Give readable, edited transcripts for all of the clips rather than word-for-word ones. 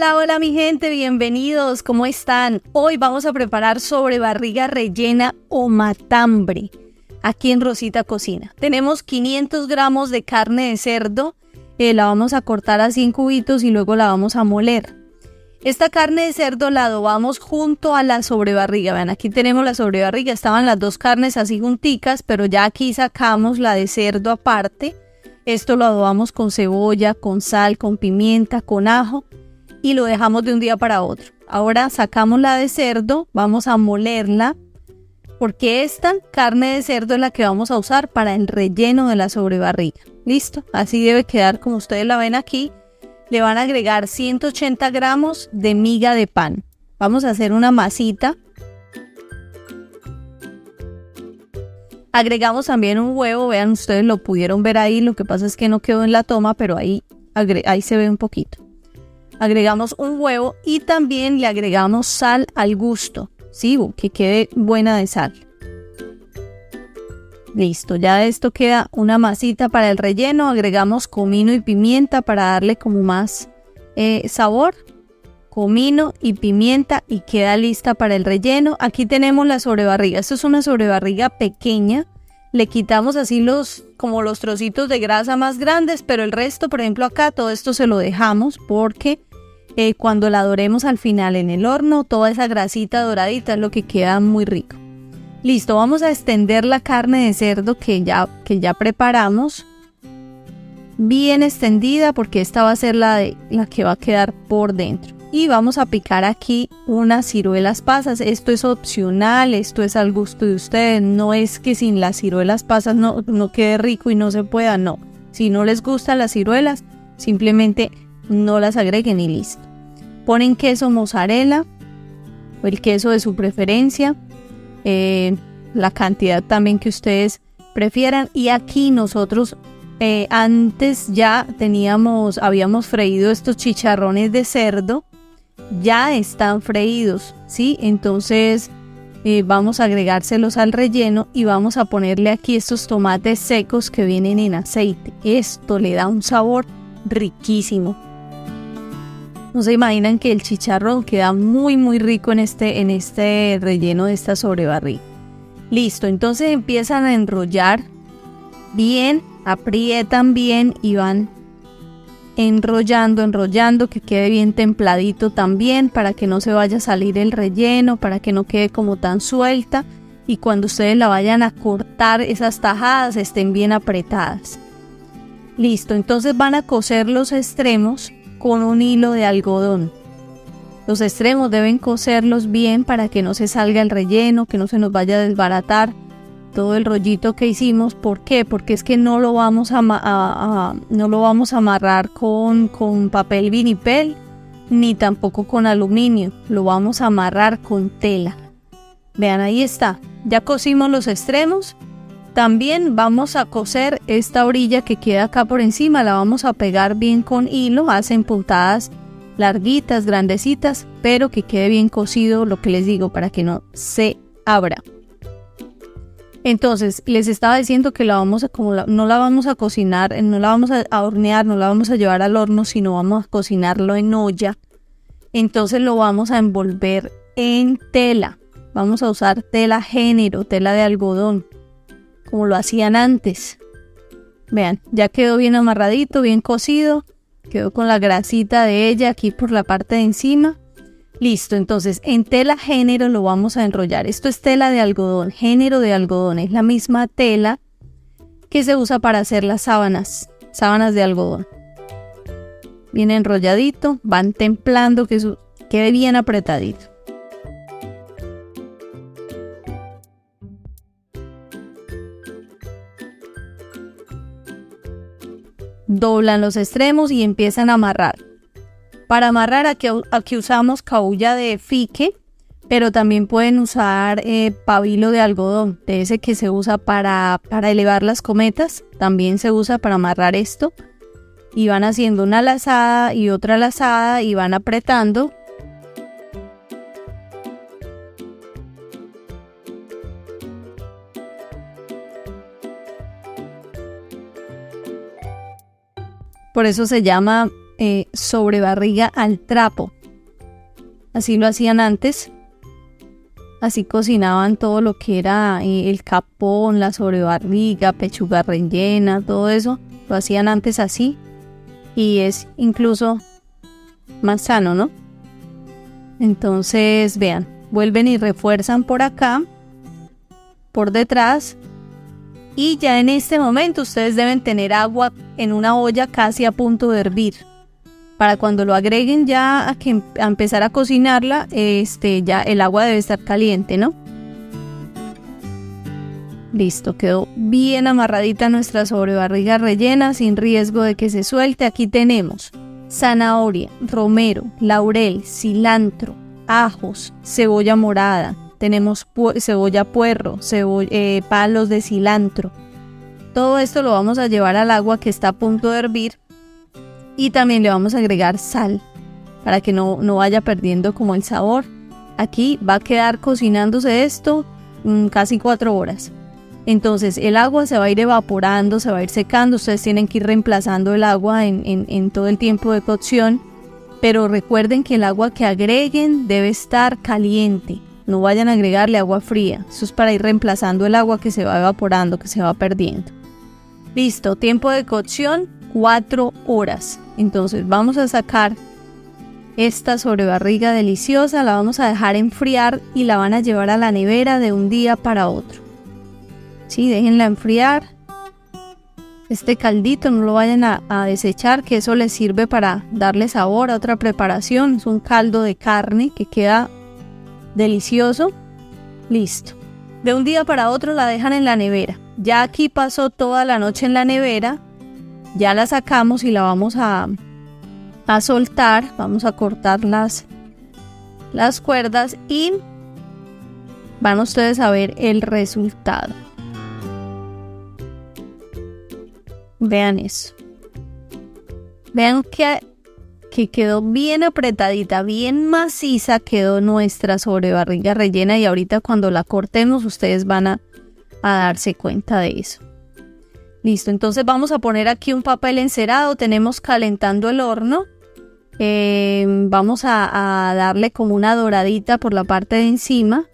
Hola, hola mi gente, bienvenidos, ¿cómo están? Hoy vamos a preparar sobrebarriga rellena o matambre, aquí en Rosita Cocina. Tenemos 500 gramos de carne de cerdo, la vamos a cortar así en cubitos y luego la vamos a moler. Esta carne de cerdo la adobamos junto a la sobrebarriga, vean, aquí tenemos la sobrebarriga, estaban las dos carnes así junticas, pero ya aquí sacamos la de cerdo aparte. Esto lo adobamos con cebolla, con sal, con pimienta, con ajo. Y lo dejamos de un día para otro. Ahora sacamos la de cerdo, vamos a molerla, porque esta carne de cerdo es la que vamos a usar para el relleno de la sobrebarriga. ¿Listo? Así debe quedar como ustedes la ven aquí. Le van a agregar 180 gramos de miga de pan. Vamos a hacer una masita. Agregamos también un huevo, vean, ustedes lo pudieron ver ahí, lo que pasa es que no quedó en la toma, pero ahí se ve un poquito. Agregamos un huevo y también le agregamos sal al gusto, ¿sí? Que quede buena de sal. Listo, ya de esto queda una masita para el relleno. Agregamos comino y pimienta para darle como más sabor. Comino y pimienta y queda lista para el relleno. Aquí tenemos la sobrebarriga. Esto es una sobrebarriga pequeña. Le quitamos así como los trocitos de grasa más grandes, pero el resto, por ejemplo acá, todo esto se lo dejamos porque cuando la doremos al final en el horno, toda esa grasita doradita es lo que queda muy rico. Listo, vamos a extender la carne de cerdo que ya preparamos. Bien extendida porque esta va a ser la que va a quedar por dentro. Y vamos a picar aquí unas ciruelas pasas. Esto es opcional, esto es al gusto de ustedes. No es que sin las ciruelas pasas no quede rico y no se pueda, no. Si no les gustan las ciruelas, simplemente no las agreguen y listo. Ponen queso mozzarella o el queso de su preferencia, la cantidad también que ustedes prefieran. Y aquí nosotros antes ya habíamos freído estos chicharrones de cerdo, ya están freídos, ¿sí? Entonces vamos a agregárselos al relleno y vamos a ponerle aquí estos tomates secos que vienen en aceite. Esto le da un sabor riquísimo. No se imaginan que el chicharrón queda muy muy rico en este relleno de esta sobrebarriga. Listo, entonces empiezan a enrollar bien, aprietan bien y van enrollando que quede bien templadito también para que no se vaya a salir el relleno, para que no quede como tan suelta y cuando ustedes la vayan a cortar esas tajadas estén bien apretadas. Listo, entonces van a coser los extremos con un hilo de algodón. Los extremos deben coserlos bien para que no se salga el relleno, que no se nos vaya a desbaratar todo el rollito que hicimos. ¿Por qué? Porque es que no lo vamos a amarrar con papel vinipel ni tampoco con aluminio, lo vamos a amarrar con tela. Vean, ahí está, ya cosimos los extremos. También vamos a coser esta orilla que queda acá por encima, la vamos a pegar bien con hilo, hacen puntadas larguitas, grandecitas, pero que quede bien cosido, lo que les digo, para que no se abra. Entonces, les estaba diciendo que no la vamos a cocinar, no la vamos a hornear, no la vamos a llevar al horno, sino vamos a cocinarlo en olla. Entonces lo vamos a envolver en tela. Vamos a usar tela género, tela de algodón, como lo hacían antes. Vean, ya quedó bien amarradito, bien cocido. Quedó con la grasita de ella aquí por la parte de encima. Listo, entonces en tela género lo vamos a enrollar. Esto es tela de algodón, género de algodón. Es la misma tela que se usa para hacer las sábanas de algodón. Bien enrolladito, van templando que quede bien apretadito. Doblan los extremos y empiezan a amarrar. Para amarrar aquí usamos cabuya de fique, pero también pueden usar pabilo de algodón, de ese que se usa para elevar las cometas, también se usa para amarrar esto. Y van haciendo una lazada y otra lazada y van apretando. Por eso se llama sobrebarriga al trapo. Así lo hacían antes. Así cocinaban todo lo que era el capón, la sobrebarriga, pechuga rellena, todo eso. Lo hacían antes así. Y es incluso más sano, ¿no? Entonces, vean, vuelven y refuerzan por acá, por detrás. Y ya en este momento ustedes deben tener agua en una olla casi a punto de hervir. Para cuando lo agreguen ya a empezar a cocinarla, ya el agua debe estar caliente, ¿no? Listo, quedó bien amarradita nuestra sobrebarriga rellena sin riesgo de que se suelte. Aquí tenemos zanahoria, romero, laurel, cilantro, ajos, cebolla morada. Tenemos cebolla puerro, palos de cilantro. Todo esto lo vamos a llevar al agua que está a punto de hervir. Y también le vamos a agregar sal para que no vaya perdiendo como el sabor. Aquí va a quedar cocinándose esto casi 4 horas. Entonces el agua se va a ir evaporando, se va a ir secando. Ustedes tienen que ir reemplazando el agua en todo el tiempo de cocción. Pero recuerden que el agua que agreguen debe estar caliente. No vayan a agregarle agua fría. Eso es para ir reemplazando el agua que se va evaporando, que se va perdiendo. Listo, tiempo de cocción 4 horas. Entonces vamos a sacar esta sobrebarriga deliciosa, la vamos a dejar enfriar y la van a llevar a la nevera de un día para otro. Sí, déjenla enfriar. Este caldito no lo vayan a desechar, que eso les sirve para darle sabor a otra preparación. Es un caldo de carne que queda delicioso. Listo. De un día para otro la dejan en la nevera. Ya aquí pasó toda la noche en la nevera. Ya la sacamos y la vamos a soltar. Vamos a cortar las cuerdas y van ustedes a ver el resultado. Vean eso. Vean que quedó bien apretadita, bien maciza quedó nuestra sobrebarriga rellena y ahorita cuando la cortemos ustedes van a darse cuenta de eso. Listo, entonces vamos a poner aquí un papel encerado, tenemos calentando el horno. Vamos a darle como una doradita por la parte de encima.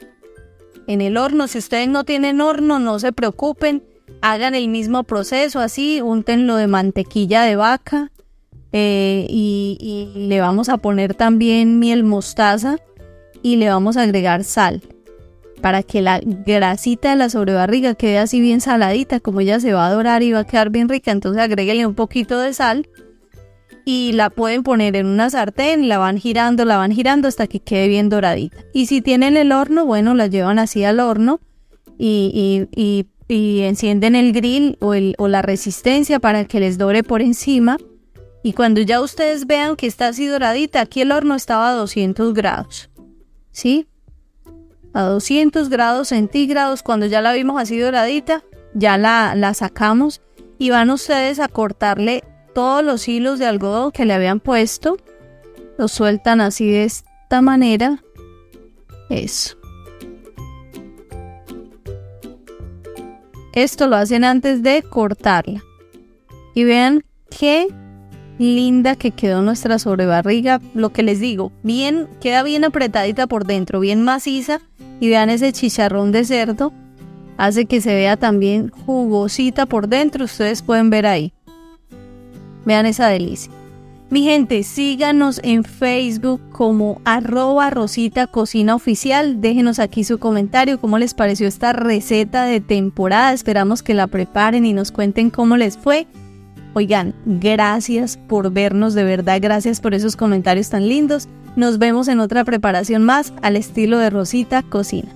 En el horno, si ustedes no tienen horno, no se preocupen. Hagan el mismo proceso así, úntenlo de mantequilla de vaca y le vamos a poner también miel mostaza y le vamos a agregar sal para que la grasita de la sobrebarriga quede así bien saladita. Como ella se va a dorar y va a quedar bien rica, entonces agréguenle un poquito de sal y la pueden poner en una sartén, la van girando hasta que quede bien doradita. Y si tienen el horno, bueno, la llevan así al horno y encienden el grill o la resistencia para que les dore por encima. Y cuando ya ustedes vean que está así doradita, aquí el horno estaba a 200 grados, ¿sí? A 200 grados centígrados, cuando ya la vimos así doradita, ya la sacamos y van ustedes a cortarle todos los hilos de algodón que le habían puesto. Los sueltan así de esta manera. Eso. Esto lo hacen antes de cortarla. Y vean qué linda que quedó nuestra sobrebarriga. Lo que les digo, queda bien apretadita por dentro, bien maciza. Y vean ese chicharrón de cerdo. Hace que se vea también jugosita por dentro. Ustedes pueden ver ahí. Vean esa delicia. Mi gente, síganos en Facebook como @Rosita Cocina Oficial. Déjenos aquí su comentario, cómo les pareció esta receta de temporada. Esperamos que la preparen y nos cuenten cómo les fue. Oigan, gracias por vernos, de verdad, gracias por esos comentarios tan lindos. Nos vemos en otra preparación más al estilo de Rosita Cocina.